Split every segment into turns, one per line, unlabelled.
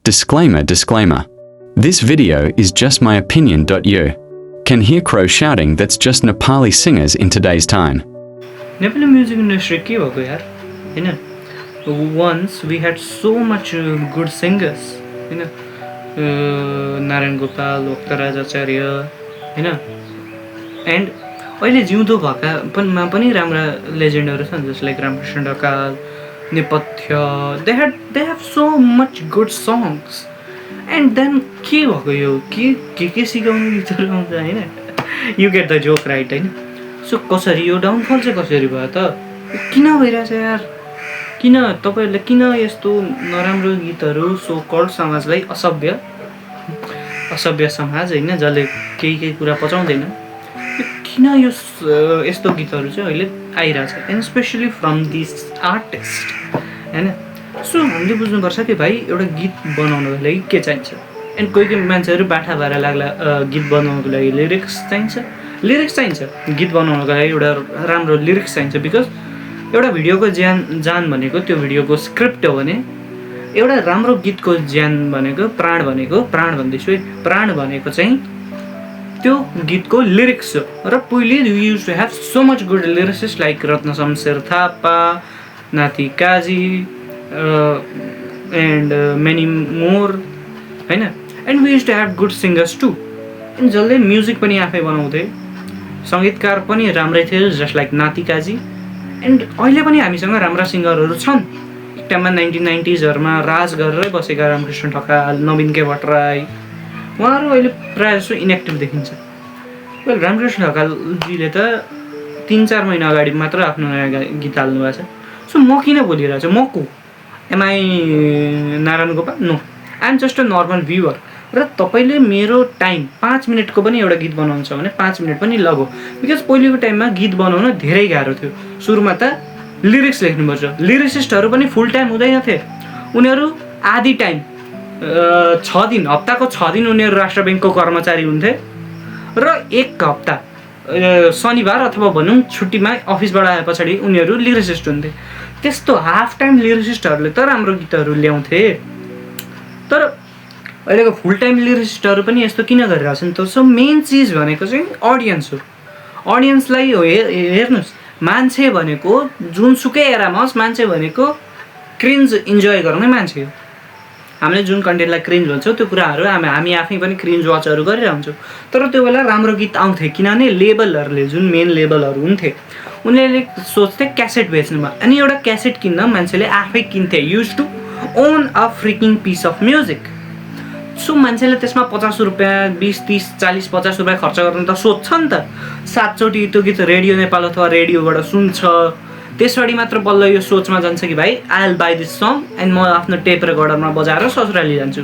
Disclaimer. This video is just my opinion.yo. Can hear crow shouting that's just Nepali singers in today's time.
Nepali music industry के भएको यार हैन. Once we had so much good singers हैन. नारायण गोपाल, वक्तराज आचार्य हैन. And अहिले जिउँदो भएका पनि राम्रा लेजेन्डहरु छन् जस्ट लाइक रामकृष्ण ढकाल, नेपथ्य. They have so much good songs. And then के भएको यो के सिकाउनु गीतहरु आउँछ हैन. You get the joke right हैन. सो कसरी यो डाउनफल चाहिँ कसरी भयो त? किन भइरहेछ यार? किन तपाईहरुले किन यस्तो नराम्रो गीतहरु सो कल्ड समाजलाई असभ्य समाज हैन जसले केही कुरा पचाउँदैन. किन यो यस्तो गीतहरु चाहिँ अहिले आइराछ and specially from this artist हैन. सो हामीले बुझ्नुपर्छ कि भाइ एउटा गीत बनाउनको लागि के चाहिन्छ. एन्ड कोही मान्छेहरु बाठा भएर लाग्ला गीत बनाउनको लागि लिरिक्स चाहिन्छ. गीत बनाउनको लागि एउटा राम्रो लिरिक्स चाहिन्छ बिकज एउटा भिडियोको जान भनेको त्यो भिडियोको स्क्रिप्ट हो भने एउटा राम्रो गीतको ज्यान भनेको प्राण भनेको चाहिँ त्यो गीतको लिरिक्स हो. र पहिले you use to have so much good lyricist like Ratna Shamsher Thapa, Nati Kaji and many more हैन. And we use to have good singers too. And जसले म्युजिक पनि आफै बनाउँथे, सङ्गीतकार पनि राम्रै थिए जस्ट लाइक नाति काजी. एन्ड अहिले पनि हामीसँग राम्रा सिङ्गरहरू छन्. एक टाइममा 1990sहरुमा राज गरेरै बसेका रामकृष्ण ढकाल, नवीन के भट्टराई उहाँहरू अहिले प्रायः जसो इनएक्टिभ देखिन्छ. वेल रामकृष्ण ढकालजीले त 3-4 महिना अगाडि मात्र आफ्नो नयाँ गीत हाल्नु भएको छ. सो म किन बोलिरहेको छु? म को? Am I Narayan Gopal? No, I am just a normal viewer. र तपाईले मेरो टाइम 5 मिनेटको पनि एउटा गीत बनाउनु छ भने 5 मिनेट पनि लगो. बिकज पहिलेको टाइममा गीत बनाउन धेरै गाह्रो थियो. सुरुमा त लिरिक्स लेख्नुपर्छ. लिरिसिस्टहरू पनि फुल टाइम हुँदैनथे. उनीहरू आधी टाइम 6 दिन, हप्ताको 6 दिन उनीहरू राष्ट्र ब्याङ्कको कर्मचारी हुन्थे र एक हप्ता शनिबार अथवा भनौँ छुट्टीमा अफिसबाट आए पछाडि उनीहरू लिरिसिस्ट हुन्थे. त्यस्तो हाफ टाइम लिरिसिस्टहरूले त राम्रो गीतहरू ल्याउँथे. तर अहिलेको फुल टाइम लिरिसिस्टहरू पनि यस्तो किन गरिरहेछन् त? सो मेन चिज भनेको चाहिँ अडियन्स हो. अडियन्सलाई हेर्नुहोस्, मान्छे भनेको जुनसुकै एरामा होस्, मान्छे भनेको क्रिन्ज इन्जोय गर्ने मान्छे हो. हामीले जुन कन्टेन्टलाई क्रिन्ज भन्छौँ त्यो कुराहरू हामी आफै पनि क्रिन्ज वाचहरू गरिरहन्छौँ. तर त्यो बेला राम्रो गीत आउँथे किनभने लेबलहरूले, जुन मेन लेबलहरू हुन्थे, उनीहरूले सोच्थे क्यासेट बेच्नुमा. अनि एउटा क्यासेट किन्न मान्छेले आफै किन्थे. Use to own a freaking piece of music. So मान्छेले त्यसमा 50 रुपियाँ, 20, 30, 40, 50 रुपियाँ खर्च गर्न त सोध्छ नि त. 7 चोटि त्यो गीत रेडियो नेपाल अथवा रेडियोबाट सुन्छ. त्यसरी मात्र बल्ल यो सोचमा जान्छ कि भाइ I will by this song and म आफ्नो टेप रेकर्डरमा बजाएर ससुराली जान्छु.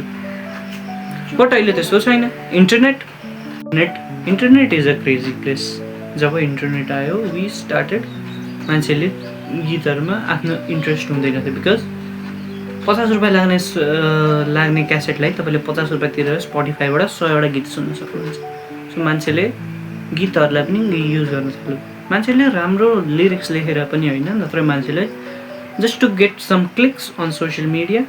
बट अहिले त्यस्तो छैन. Internet is a crazy place. जब इन्टरनेट आयो वी स्टार्टेड मान्छेले गीतहरूमा आफ्नो इन्ट्रेस्ट हुँदैन थियो. बिकज 50 रुपियाँ लाग्ने क्यासेटलाई तपाईँले 50 रुपियाँ तिरेर स्पोटिफाईबाट 100वटा गीत सुन्न सक्नुहुन्छ. सो मान्छेले गीतहरूलाई पनि युज गर्न थाल्यो. मान्छेले राम्रो लिरिक्स लेखेर पनि होइन, नत्र मान्छेले just to get some clicks on social media.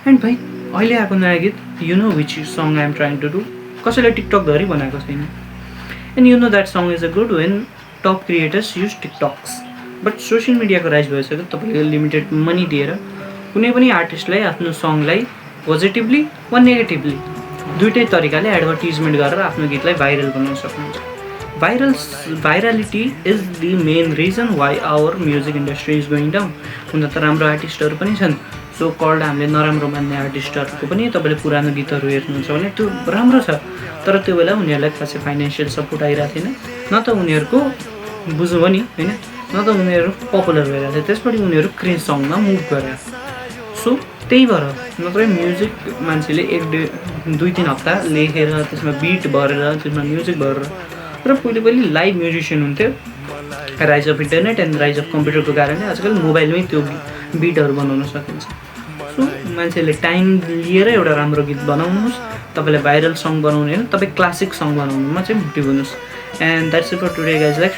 And भाइ अहिले आएको नयाँ गीत you know which song I am trying to do, कसैले टिकटकधरि बनाएको छैन. And you know that song is a good one top creators use TikToks. But social मिडियाको राइज भइसक्यो. तपाईँले लिमिटेड मनी दिएर कुनै पनि आर्टिस्टलाई आफ्नो सङलाई पोजिटिभली वा नेगेटिभली दुइटै तरिकाले एडभर्टिजमेन्ट गरेर आफ्नो गीतलाई भाइरल बनाउन सक्नुहुन्छ. Virality is the main reason why our music industry is going down. हुन त राम्रो आर्टिस्टहरू पनि छन्. सो कल्ड हामीले नराम्रो मान्ने आर्टिस्टहरूको पनि तपाईँले पुरानो गीतहरू हेर्नुहुन्छ भने त्यो राम्रो छ. तर त्यो बेला उनीहरूलाई खासै फाइनेन्सियल सपोर्ट आइरहेको थिएन. न त उनीहरूको बुझ्नु नि होइन, न त उनीहरू पपुलर भइरहेको थियो. त्यसपछि उनीहरू क्रिन्ज सङमा मुभ गरे. सो त्यही भएर नत्र म्युजिक मान्छेले 1-2-3 हप्ता लेखेर त्यसमा बिट भरेर त्यसमा म्युजिक भरेर. र पहिले लाइभ म्युजिसियन हुन्थ्यो. Rise of internet and rise of कम्प्युटरको कारणले आजकल मोबाइलमै त्यो बिटहरू बनाउन सकिन्छ. सो मान्छेले टाइम लिएर एउटा राम्रो गीत बनाउनुहोस्. तपाईँले भाइरल सङ बनाउने होइन, तपाईँ क्लासिक सङ बनाउनुमा चाहिँ मोटिभ हुनुहोस्. And that's it for today guys. Like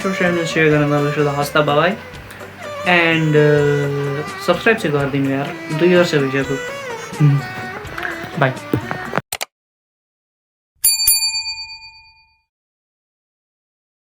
share गर्न नबिर्सनु. हस्ता बाबाई. एन्ड सब्सक्राइब चाहिँ गरिदिनु यार, 2 वर्ष भइसक्यो. बाई।